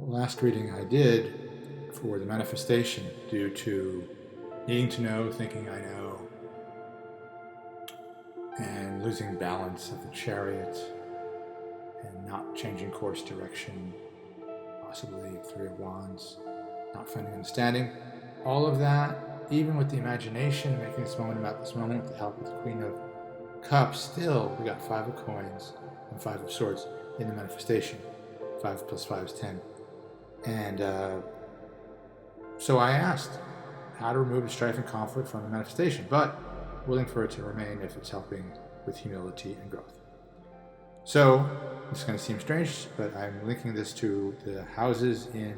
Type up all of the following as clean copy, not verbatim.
last reading I did for the manifestation, due to needing to know, thinking I know, and losing balance of the chariot, and not changing course direction, possibly Three of Wands, not finding understanding. All of that, even with the imagination, making this moment about this moment with the help of the Queen of Cups, still we got Five of Coins and Five of Swords in the manifestation. 5 plus 5 is 10. And so I asked how to remove the strife and conflict from the manifestation, but willing for it to remain if it's helping with humility and growth. So this is going to seem strange, but I'm linking this to the houses in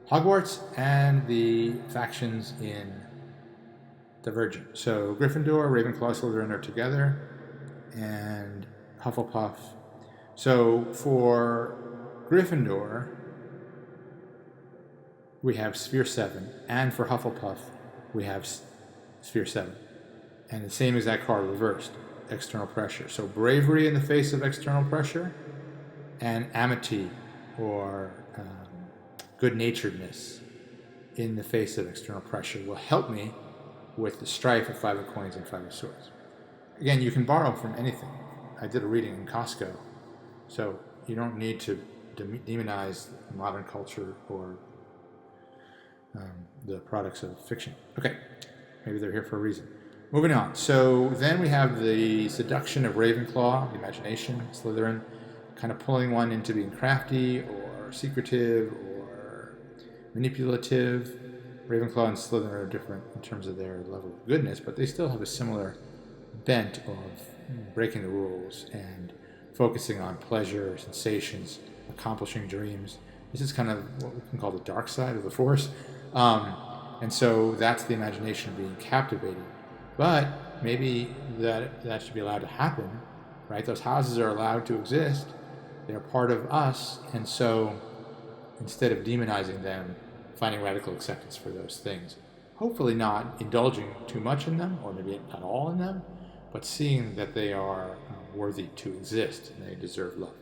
Hogwarts and the factions in Divergent. So Gryffindor, Ravenclaw, Slytherin are together, and Hufflepuff. So for Gryffindor, we have Sphere 7, and for Hufflepuff, we have Sphere 7. And the same exact card reversed, external pressure. So bravery in the face of external pressure, and amity, or good-naturedness in the face of external pressure, will help me with the strife of Five of Coins and Five of Swords. Again, you can borrow from anything. I did a reading in Costco, so you don't need to demonize modern culture or the products of fiction. Okay, maybe they're here for a reason. Moving on. So then we have the seduction of Ravenclaw, the imagination, Slytherin, kind of pulling one into being crafty or secretive or manipulative. Ravenclaw and Slytherin are different in terms of their level of goodness, but they still have a similar bent of breaking the rules and focusing on pleasure, sensations, accomplishing dreams. This is kind of what we can call the dark side of the Force. And so that's the imagination being captivated. But maybe that should be allowed to happen, right? Those houses are allowed to exist. They're part of us. And so instead of demonizing them, finding radical acceptance for those things. Hopefully not indulging too much in them, or maybe not all in them, but seeing that they are worthy to exist and they deserve love.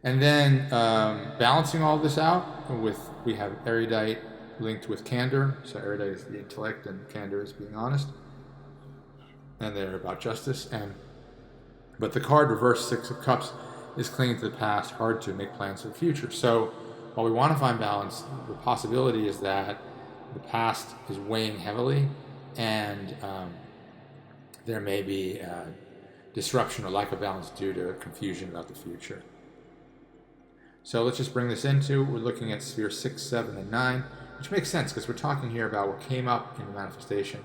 And then balancing all this out with, we have erudite linked with candor. So erudite is the intellect and candor is being honest. And they're about justice. But the card reverse Six of Cups is clinging to the past, hard to make plans for the future. So while we want to find balance, the possibility is that the past is weighing heavily, and there may be disruption or lack of balance due to confusion about the future. So let's just bring this into, we're looking at Sphere 6, 7, and 9, which makes sense because we're talking here about what came up in the manifestation,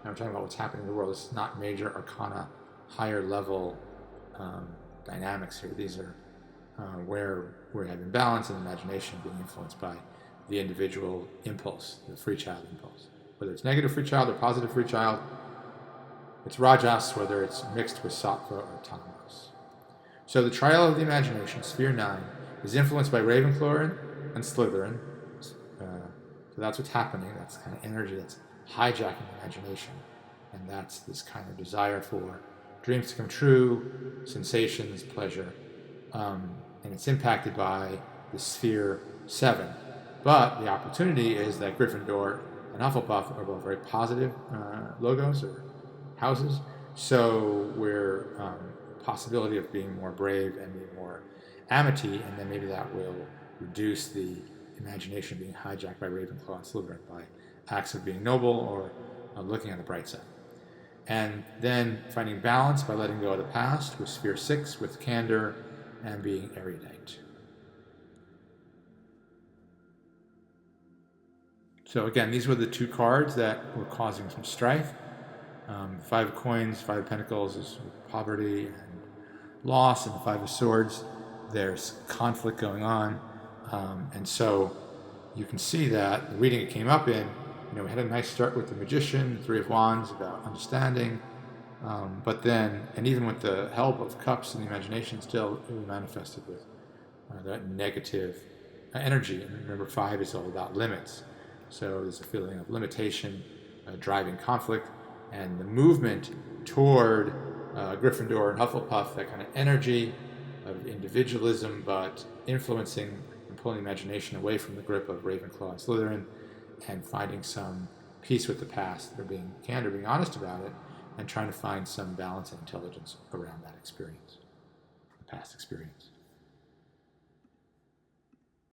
and we're talking about what's happening in the world. It's not major arcana, higher level dynamics here. These are where we're having balance and imagination being influenced by the individual impulse, the free child impulse. Whether it's negative free child or positive free child, it's Rajas, whether it's mixed with Sattva or Tamas. So the trial of the imagination, Sphere 9, is influenced by Ravenclaw and Slytherin. So that's what's happening. That's kind of energy that's hijacking the imagination. And that's this kind of desire for dreams to come true, sensations, pleasure. And it's impacted by the Sphere 7. But the opportunity is that Gryffindor and Hufflepuff are both very positive logos or houses. So we're possibility of being more brave and being more amity, and then maybe that will reduce the imagination being hijacked by Ravenclaw and Slytherin by acts of being noble or looking on the bright side. And then finding balance by letting go of the past with Sphere 6, with candor, and being erudite. So again, these were the two cards that were causing some strife. Five of Coins, Five of Pentacles is poverty and loss, and the Five of Swords, there's conflict going on. And so you can see that the reading it came up in, we had a nice start with the Magician, the Three of Wands, about understanding. But then, and even with the help of Cups and the imagination, still it was manifested with that negative energy. And remember, 5 is all about limits. So there's a feeling of limitation, driving conflict, and the movement toward Gryffindor and Hufflepuff, that kind of energy of individualism, but influencing and pulling imagination away from the grip of Ravenclaw and Slytherin, and finding some peace with the past, or being candid, being honest about it, and trying to find some balance and intelligence around that experience, the past experience.